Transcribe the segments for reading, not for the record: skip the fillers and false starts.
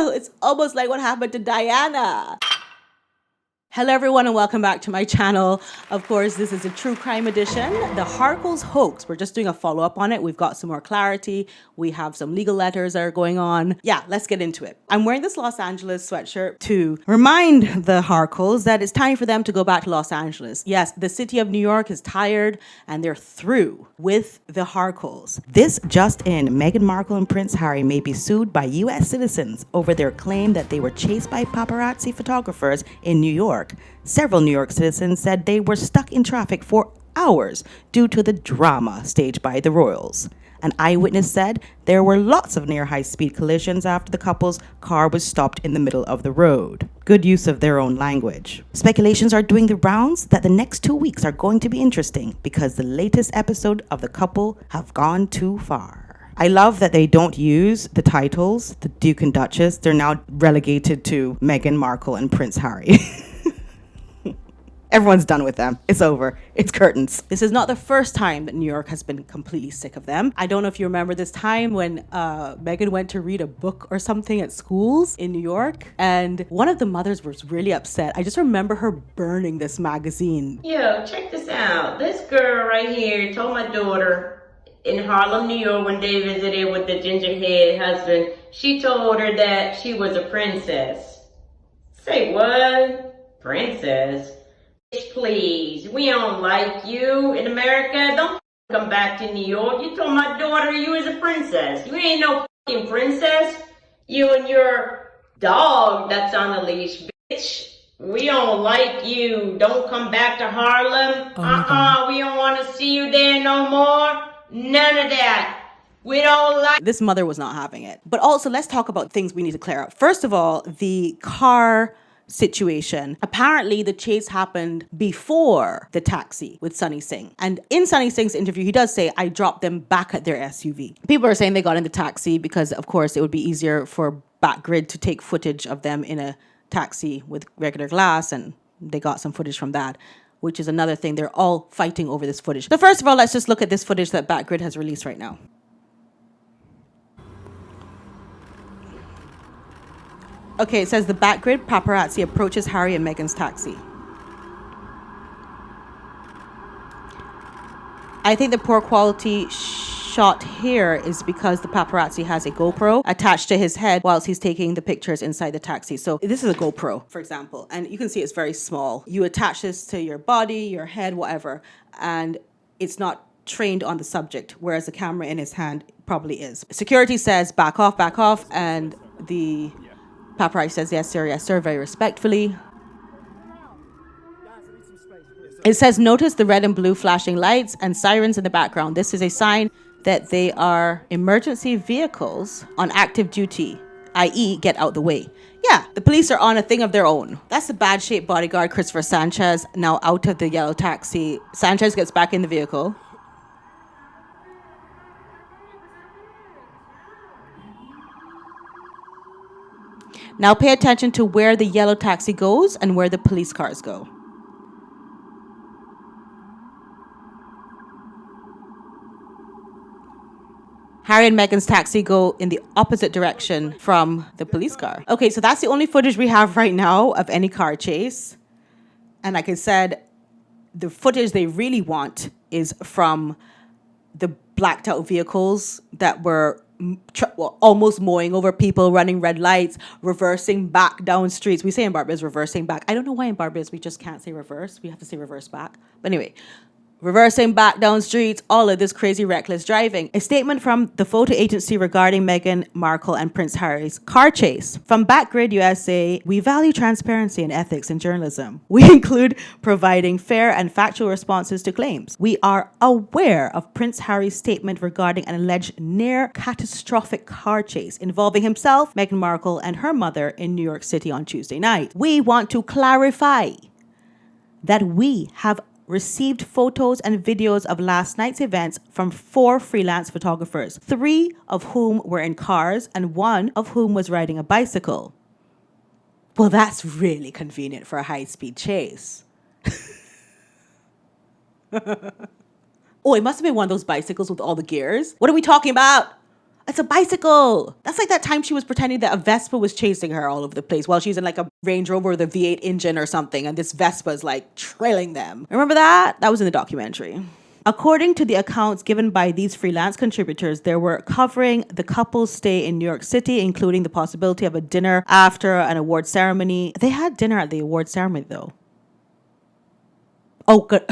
It's almost like what happened to Diana. Hello everyone and welcome back to my channel. Of course, this is a true crime edition. The Markle's hoax, we're just doing a follow-up on it. We've got some more clarity. We have some legal letters that are going on. Yeah, let's get into it. I'm wearing this Los Angeles sweatshirt to remind the Markles that it's time for them to go back to Los Angeles. Yes, the city of New York is tired and they're through with the Markles. This just in, Meghan Markle and Prince Harry may be sued by US citizens over their claim that they were chased by paparazzi photographers in New York. Several New York citizens said they were stuck in traffic for hours due to the drama staged by the royals. An eyewitness said there were lots of near high-speed collisions after the couple's car was stopped in the middle of the road. Good use of their own language. Speculations are doing the rounds that the next 2 weeks are going to be interesting because the latest episode of the couple have gone too far. I love that they don't use the titles, the Duke and Duchess. They're now relegated to Meghan Markle and Prince Harry. Everyone's done with them. It's over. It's curtains. This is not the first time that New York has been completely sick of them. I don't know if you remember this time when Meghan went to read a book or something at schools in New York, and one of the mothers was really upset. I just remember her burning this magazine. Yo, check this out. This girl right here told my daughter in Harlem, New York, when they visited with the gingerhead husband, she told her that she was a princess. Say what? Princess? Please, we don't like you in America. Don't come back to New York. You told my daughter you was a princess. You ain't no fucking princess. You and your dog that's on the leash, bitch. We don't like you. Don't come back to Harlem. We don't want to see you there no more. None of that. We don't like. This mother was not having it. But also, let's talk about things we need to clear up. First of all, the car situation. Apparently, the chase happened before the taxi with Sunny Singh. And in Sunny Singh's interview, he does say, I dropped them back at their SUV. People are saying they got in the taxi because, of course, it would be easier for Backgrid to take footage of them in a taxi with regular glass, and they got some footage from that, which is another thing. They're all fighting over this footage. So first of all, let's just look at this footage that Backgrid has released right now. Okay, it says the Backgrid paparazzi approaches Harry and Meghan's taxi. I think the poor quality shot here is because the paparazzi has a GoPro attached to his head whilst he's taking the pictures inside the taxi. So this is a GoPro, for example, and you can see it's very small. You attach this to your body, your head, whatever, and it's not trained on the subject, whereas the camera in his hand probably is. Security says, back off, and the paparazzi says, yes, sir, very respectfully. It says, notice the red and blue flashing lights and sirens in the background. This is a sign that they are emergency vehicles on active duty, i.e. get out the way. Yeah, the police are on a thing of their own. That's the bad-shaped bodyguard, Christopher Sanchez, now out of the yellow taxi. Sanchez gets back in the vehicle. Now pay attention to where the yellow taxi goes and where the police cars go. Harry and Meghan's taxi go in the opposite direction from the police car. Okay, so that's the only footage we have right now of any car chase. And like I said, the footage they really want is from the blacked out vehicles that were almost mowing over people, running red lights, reversing back down streets. We say in Barbados reversing back. I don't know why in Barbados we just can't say reverse. We have to say reverse back. But anyway, reversing back down streets, all of this crazy reckless driving. A statement from the photo agency regarding Meghan Markle and Prince Harry's car chase. From Backgrid USA, we value transparency and ethics in journalism. We include providing fair and factual responses to claims. We are aware of Prince Harry's statement regarding an alleged near catastrophic car chase involving himself, Meghan Markle, and her mother in New York City on Tuesday night. We want to clarify that we have received photos and videos of last night's events from 4 freelance photographers, 3 of whom were in cars and 1 of whom was riding a bicycle. Well, that's really convenient for a high-speed chase. Oh, it must have been one of those bicycles with all the gears. What are we talking about? It's a bicycle. That's like that time she was pretending that a Vespa was chasing her all over the place while she's in like a Range Rover with a V8 engine or something, and this Vespa is like trailing them. Remember that? That was in the documentary. According to the accounts given by these freelance contributors, they were covering the couple's stay in New York City, including the possibility of a dinner after an award ceremony. They had dinner at the award ceremony, though. Oh, good.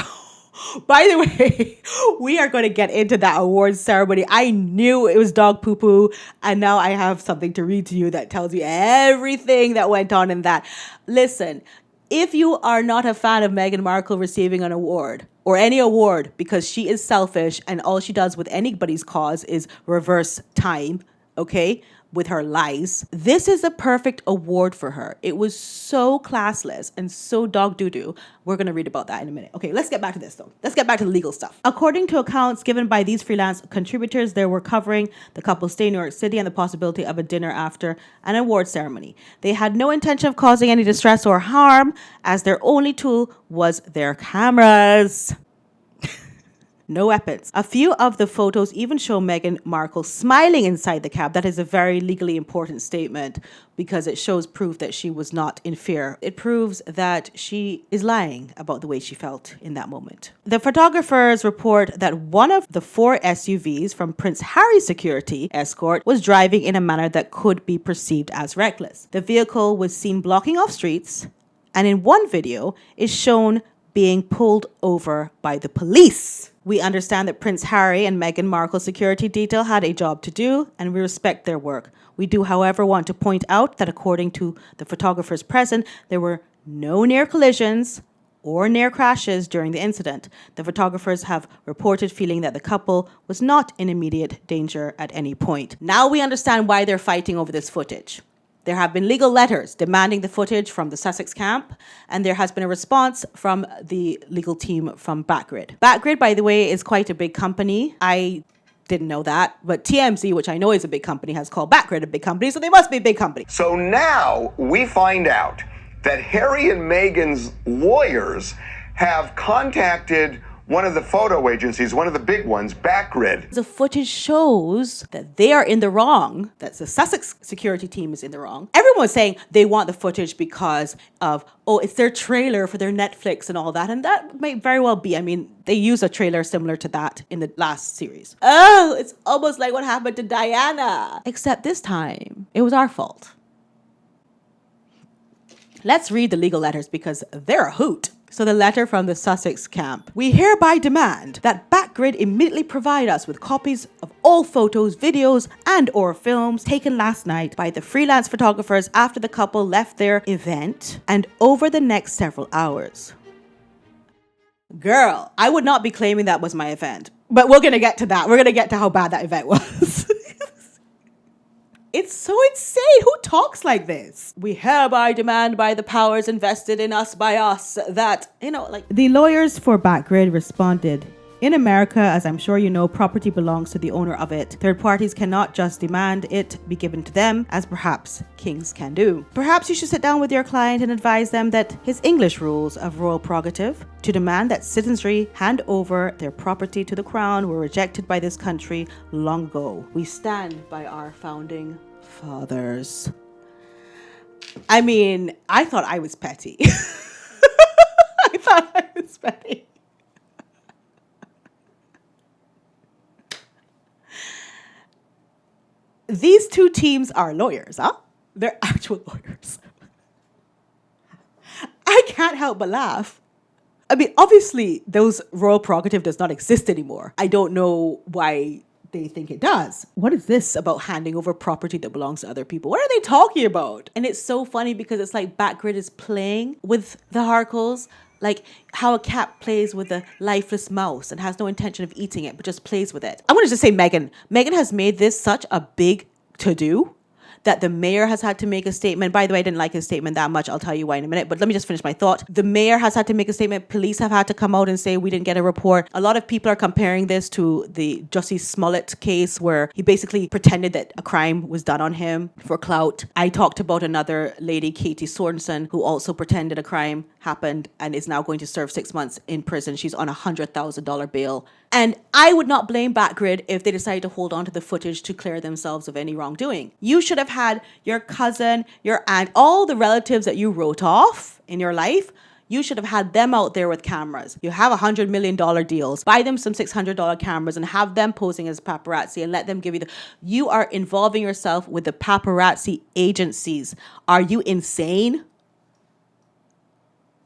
By the way, we are going to get into that awards ceremony. I knew it was dog poo-poo, and now I have something to read to you that tells you everything that went on in that. Listen, if you are not a fan of Meghan Markle receiving an award, or any award, because she is selfish and all she does with anybody's cause is reverse time, okay, with her lies, this is a perfect award for her. It was so classless and so dog doo-doo. We're going to read about that in a minute. Okay, let's get back to this though. Let's get back to the legal stuff. According to accounts given by these freelance contributors, they were covering the couple's stay in New York City and the possibility of a dinner after an award ceremony. They had no intention of causing any distress or harm, as their only tool was their cameras. No weapons. A few of the photos even show Meghan Markle smiling inside the cab. That is a very legally important statement because it shows proof that she was not in fear. It proves that she is lying about the way she felt in that moment. The photographers report that one of the 4 SUVs from Prince Harry's security escort was driving in a manner that could be perceived as reckless. The vehicle was seen blocking off streets, and in one video is shown being pulled over by the police. We understand that Prince Harry and Meghan Markle's security detail had a job to do, and we respect their work. We do, however, want to point out that according to the photographers present, there were no near collisions or near crashes during the incident. The photographers have reported feeling that the couple was not in immediate danger at any point. Now we understand why they're fighting over this footage. There have been legal letters demanding the footage from the Sussex camp, and there has been a response from the legal team from Backgrid. Backgrid, by the way, is quite a big company. I didn't know that, but TMZ, which I know is a big company, has called Backgrid a big company, so they must be a big company. So now we find out that Harry and Meghan's lawyers have contacted one of the photo agencies, one of the big ones, Backgrid. The footage shows that they are in the wrong, that the Sussex security team is in the wrong. Everyone was saying they want the footage because of, oh, it's their trailer for their Netflix and all that. And that may very well be. I mean, they use a trailer similar to that in the last series. Oh, it's almost like what happened to Diana. Except this time, it was our fault. Let's read the legal letters because they're a hoot. So the letter from the Sussex camp. We hereby demand that Backgrid immediately provide us with copies of all photos, videos, and or films taken last night by the freelance photographers after the couple left their event and over the next several hours. Girl, I would not be claiming that was my event, but we're going to get to that. We're going to get to how bad that event was. It's so insane. Who talks like this? We hereby demand by the powers invested in us by us that, like... The lawyers for Backgrid responded, in America, as I'm sure you know, property belongs to the owner of it. Third parties cannot just demand it be given to them, as perhaps kings can do. Perhaps you should sit down with your client and advise them that his English rules of royal prerogative to demand that citizenry hand over their property to the crown were rejected by this country long ago. We stand by our founding fathers. I mean, I thought I was petty. I thought I was petty. These two teams are lawyers, huh? They're actual lawyers. I can't help but laugh. I mean, obviously, those royal prerogative does not exist anymore. I don't know why they think it does. What is this about handing over property that belongs to other people? What are they talking about? And it's so funny because it's like Backgrid is playing with the Harkles, like how a cat plays with a lifeless mouse and has no intention of eating it, but just plays with it. I want to just say Meghan. Meghan has made this such a big to-do that the mayor has had to make a statement. By the way, I didn't like his statement that much. I'll tell you why in a minute, but let me just finish my thought. The mayor has had to make a statement. Police have had to come out and say, we didn't get a report. A lot of people are comparing this to the Jussie Smollett case where he basically pretended that a crime was done on him for clout. I talked about another lady, Katie Sorenson, who also pretended a crime happened and is now going to serve 6 months in prison. She's on $100,000 bail. And I would not blame Backgrid if they decided to hold on to the footage to clear themselves of any wrongdoing. You should have had your cousin, your aunt, all the relatives that you wrote off in your life. You should have had them out there with cameras. You have $100 million deals. Buy them some $600 cameras and have them posing as paparazzi and let them give you the... You are involving yourself with the paparazzi agencies. Are you insane?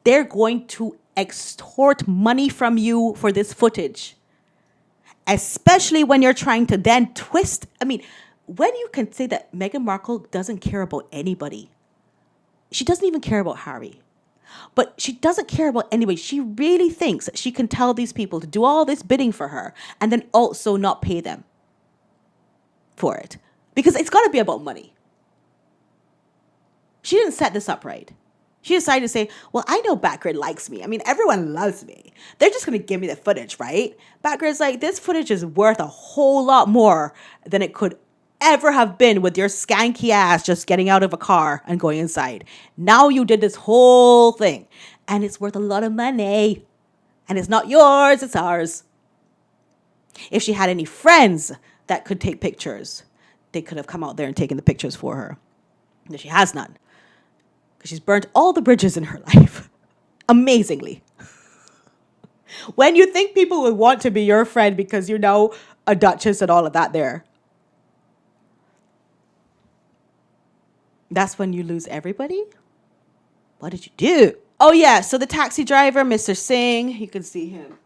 They're going to extort money from you for this footage. Especially when you're trying to then twist... I mean, when you can say that Meghan Markle doesn't care about anybody. She doesn't even care about Harry. But she doesn't care about anybody. She really thinks that she can tell these people to do all this bidding for her and then also not pay them for it. Because it's got to be about money. She didn't set this up right. She decided to say, well, I know Backgrid likes me. I mean, everyone loves me. They're just going to give me the footage, right? Backgrid's like, this footage is worth a whole lot more than it could ever have been with your skanky ass just getting out of a car and going inside. Now you did this whole thing and it's worth a lot of money and it's not yours, it's ours. If she had any friends that could take pictures, they could have come out there and taken the pictures for her. But she has none because she's burnt all the bridges in her life. Amazingly. When you think people would want to be your friend because you're now a duchess and all of that there, that's when you lose everybody? What did you do? Oh, yeah. So the taxi driver, Mr. Singh, you can see him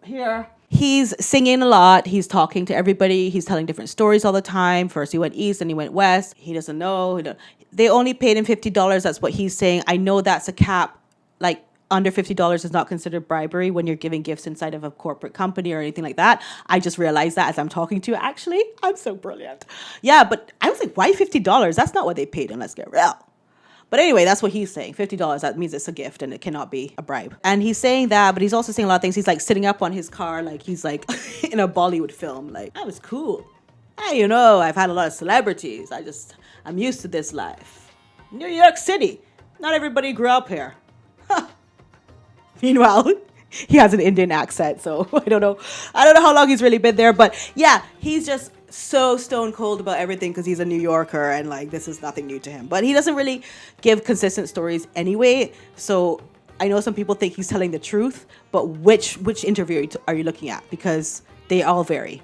here. He's singing a lot. He's talking to everybody. He's telling different stories all the time. First he went east and he went west. He doesn't know. They only paid him $50. That's what he's saying. I know that's a cap. Like, under $50 is not considered bribery when you're giving gifts inside of a corporate company or anything like that. I just realized that as I'm talking to you. Actually, I'm so brilliant. Yeah, but I was like, why $50? That's not what they paid him. Let's get real. But anyway, that's what he's saying. $50, that means it's a gift and it cannot be a bribe. And he's saying that, but he's also saying a lot of things. He's like sitting up on his car like he's like in a Bollywood film. Like, that was cool. Hey, you know, I've had a lot of celebrities. I'm used to this life. New York City. Not everybody grew up here. Meanwhile, he has an Indian accent, so I don't know how long he's really been there, but yeah, he's just so stone cold about everything because he's a New Yorker and like this is nothing new to him. But he doesn't really give consistent stories anyway, so I know some people think he's telling the truth, but which interview are you looking at? Because they all vary.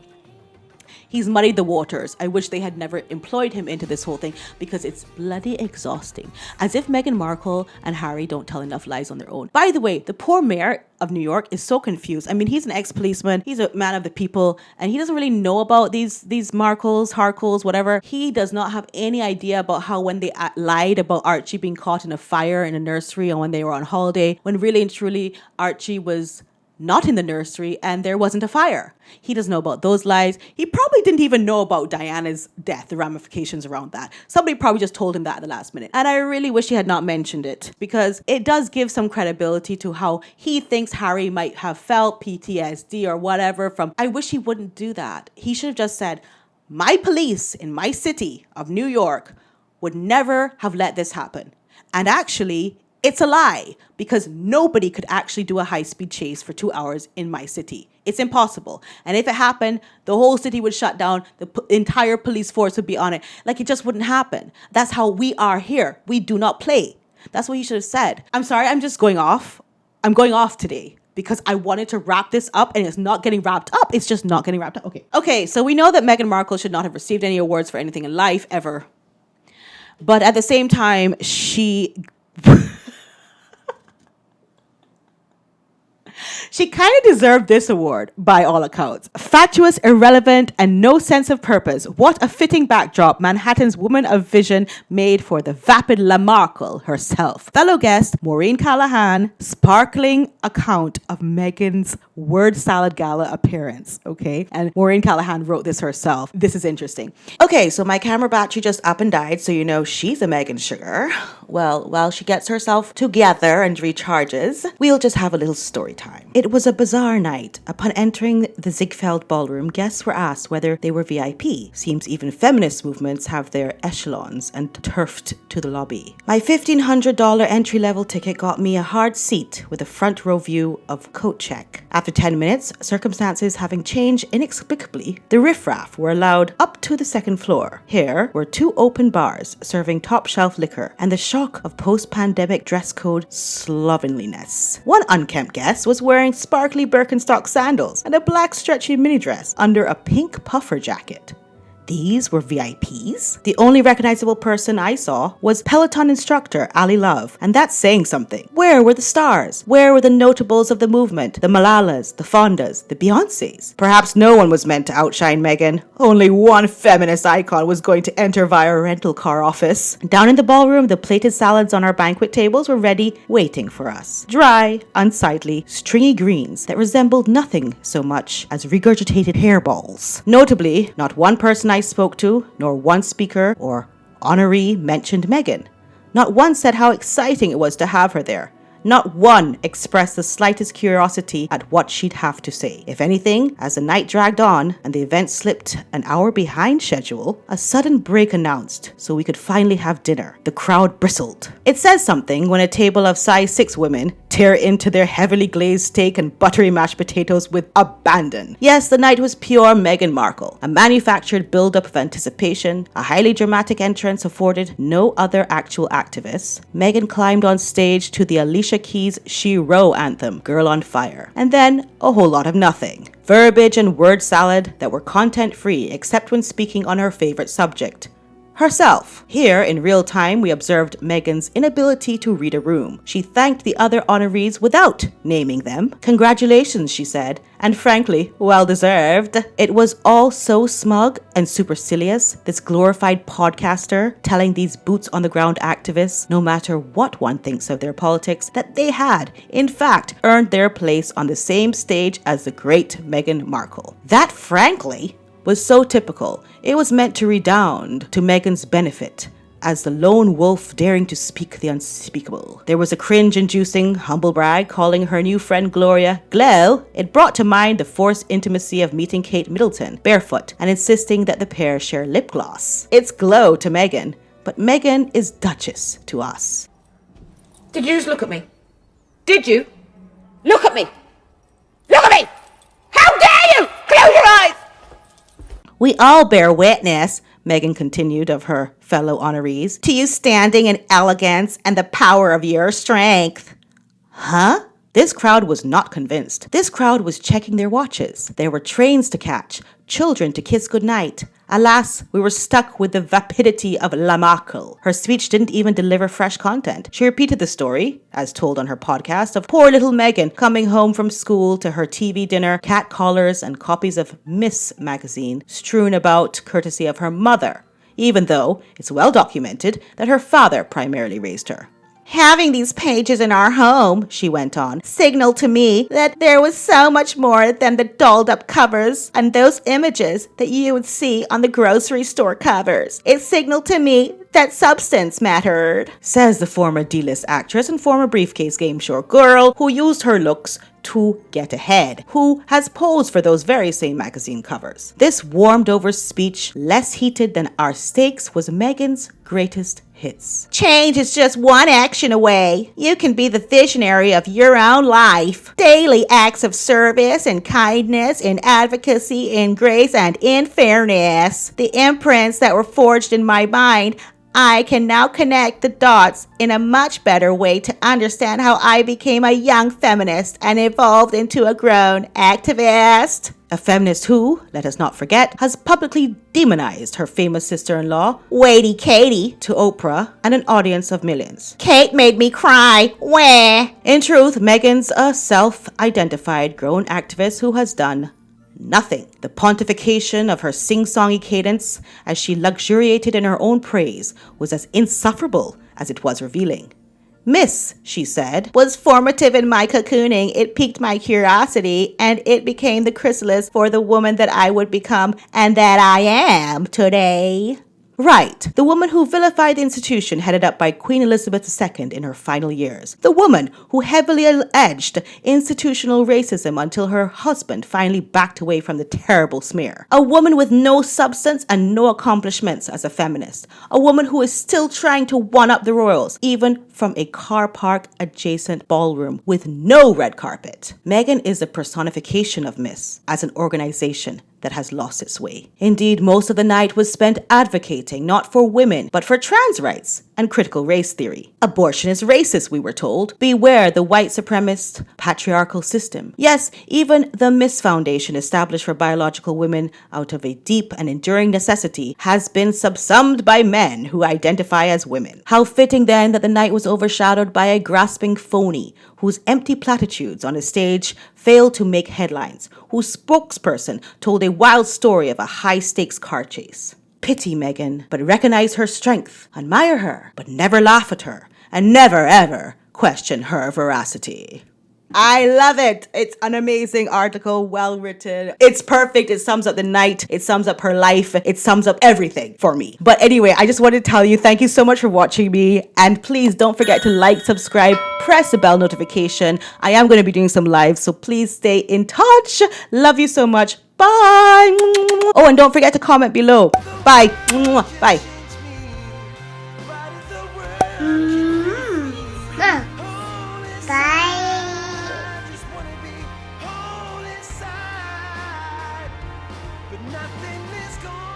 He's muddied the waters. I wish they had never employed him into this whole thing because it's bloody exhausting. As if Meghan Markle and Harry don't tell enough lies on their own. By the way, the poor mayor of New York is so confused. I mean, he's an ex-policeman. He's a man of the people and he doesn't really know about these Markles, Harkles, whatever. He does not have any idea about how when they lied about Archie being caught in a fire in a nursery and when they were on holiday, when really and truly Archie was not in the nursery and there wasn't a fire. He doesn't know about those lies. He probably didn't even know about Diana's death, the ramifications around that. Somebody probably just told him that at the last minute. And I really wish he had not mentioned it because it does give some credibility to how he thinks Harry might have felt PTSD or whatever from. I wish he wouldn't do that. He should have just said, my police in my city of New York would never have let this happen. And actually, it's a lie because nobody could actually do a high-speed chase for 2 hours in my city. It's impossible. And if it happened, the whole city would shut down. The entire police force would be on it. Like, it just wouldn't happen. That's how we are here. We do not play. That's what he should have said. I'm sorry, I'm just going off. I'm going off today because I wanted to wrap this up and it's not getting wrapped up. It's just not getting wrapped up. Okay, so we know that Meghan Markle should not have received any awards for anything in life ever. But at the same time, she kind of deserved this award, by all accounts. Fatuous, irrelevant, and no sense of purpose. What a fitting backdrop Manhattan's woman of vision made for the vapid Markle herself. Fellow guest, Maureen Callahan, sparkling account of Meghan's word salad gala appearance, okay? And Maureen Callahan wrote this herself. This is interesting. Okay, so my camera battery just up and died, so you know she's a Meghan sugar. Well, while she gets herself together and recharges, we'll just have a little story time. It It was a bizarre night. Upon entering the Ziegfeld ballroom, guests were asked whether they were VIP. Seems even feminist movements have their echelons and turfed to the lobby. My $1,500 entry-level ticket got me a hard seat with a front row view of coat check. After 10 minutes, circumstances having changed inexplicably, the riffraff were allowed up to the second floor. Here were 2 open bars serving top-shelf liquor and the shock of post-pandemic dress code slovenliness. One unkempt guest was wearing sparkly Birkenstock sandals and a black stretchy mini dress under a pink puffer jacket. These were VIPs? The only recognizable person I saw was Peloton instructor Ali Love, and that's saying something. Where were the stars? Where were the notables of the movement? The Malalas, the Fondas, the Beyoncés? Perhaps no one was meant to outshine Meghan. Only one feminist icon was going to enter via a rental car office. Down in the ballroom, the plated salads on our banquet tables were ready, waiting for us. Dry, unsightly, stringy greens that resembled nothing so much as regurgitated hairballs. Notably, not one person I spoke to, nor one speaker or honoree mentioned Meghan. Not one said how exciting it was to have her there. Not one expressed the slightest curiosity at what she'd have to say. If anything, as the night dragged on and the event slipped an hour behind schedule, a sudden break announced so we could finally have dinner. The crowd bristled. It says something when a table of size 6 women tear into their heavily glazed steak and buttery mashed potatoes with abandon. Yes, the night was pure Meghan Markle. A manufactured build-up of anticipation, a highly dramatic entrance afforded no other actual activists. Meghan climbed on stage to the Alicia Keys' She Row anthem, Girl on Fire. And then a whole lot of nothing. Verbiage and word salad that were content-free except when speaking on her favorite subject, herself. Here, in real time, we observed Meghan's inability to read a room. She thanked the other honorees without naming them. Congratulations, she said, and frankly, well deserved. It was all so smug and supercilious, this glorified podcaster telling these boots-on-the-ground activists, no matter what one thinks of their politics, that they had, in fact, earned their place on the same stage as the great Meghan Markle. That, frankly, was so typical. It was meant to redound to Meghan's benefit, as the lone wolf daring to speak the unspeakable. There was a cringe-inducing humble brag calling her new friend Gloria Glow. It brought to mind the forced intimacy of meeting Kate Middleton barefoot and insisting that the pair share lip gloss. It's Glow to Meghan, but Meghan is Duchess to us. Did you just look at me? Did you? Look at me! Look at me! How dare you! Close your eyes! We all bear witness, Meghan continued of her fellow honorees, to you standing in elegance and the power of your strength. Huh? This crowd was not convinced. This crowd was checking their watches. There were trains to catch, children to kiss goodnight. Alas, we were stuck with the vapidity of La Markle. Her speech didn't even deliver fresh content. She repeated the story, as told on her podcast, of poor little Meghan coming home from school to her TV dinner, cat collars and copies of Miss magazine strewn about courtesy of her mother, even though it's well documented that her father primarily raised her. Having these pages in our home, she went on, signaled to me that there was so much more than the dolled-up covers and those images that you would see on the grocery store covers. It signaled to me that substance mattered, says the former D-list actress and former briefcase game show girl who used her looks to get ahead, who has posed for those very same magazine covers. This warmed-over speech, less heated than our steaks, was Meghan's greatest hits. Change is just one action away. You can be the visionary of your own life. Daily acts of service and kindness, in advocacy, in grace, and in fairness. The imprints that were forged in my mind, I can now connect the dots in a much better way to understand how I became a young feminist and evolved into a grown activist. A feminist who, let us not forget, has publicly demonized her famous sister-in-law, Waity Katie, to Oprah and an audience of millions. Kate made me cry. Wah. In truth, Meghan's a self-identified grown activist who has done nothing. The pontification of her sing-songy cadence as she luxuriated in her own praise was as insufferable as it was revealing. Miss, she said, was formative in my cocooning. It piqued my curiosity, and it became the chrysalis for the woman that I would become and that I am today. Right, the woman who vilified the institution headed up by Queen Elizabeth II in her final years. The woman who heavily alleged institutional racism until her husband finally backed away from the terrible smear. A woman with no substance and no accomplishments as a feminist. A woman who is still trying to one-up the royals, even from a car park adjacent ballroom with no red carpet. Meghan is the personification of Miss as an organization that has lost its way. Indeed, most of the night was spent advocating not for women, but for trans rights and critical race theory. Abortion is racist, we were told. Beware the white supremacist patriarchal system. Yes, even the Miss Foundation, established for biological women out of a deep and enduring necessity, has been subsumed by men who identify as women. How fitting then that the night was overshadowed by a grasping phony whose empty platitudes on a stage failed to make headlines, whose spokesperson told a wild story of a high-stakes car chase. Pity Meghan, but recognize her strength. Admire her, but never laugh at her. And never, ever question her veracity. I love it. It's an amazing article, well written. It's perfect. It sums up the night. It sums up her life. It sums up everything for me. But anyway, I just wanted to tell you, thank you so much for watching me. And please don't forget to like, subscribe, press the bell notification. I am going to be doing some lives, so please stay in touch. Love you so much. Bye. Oh, and don't forget to comment below. Bye. Bye. Bye. But nothing is gone.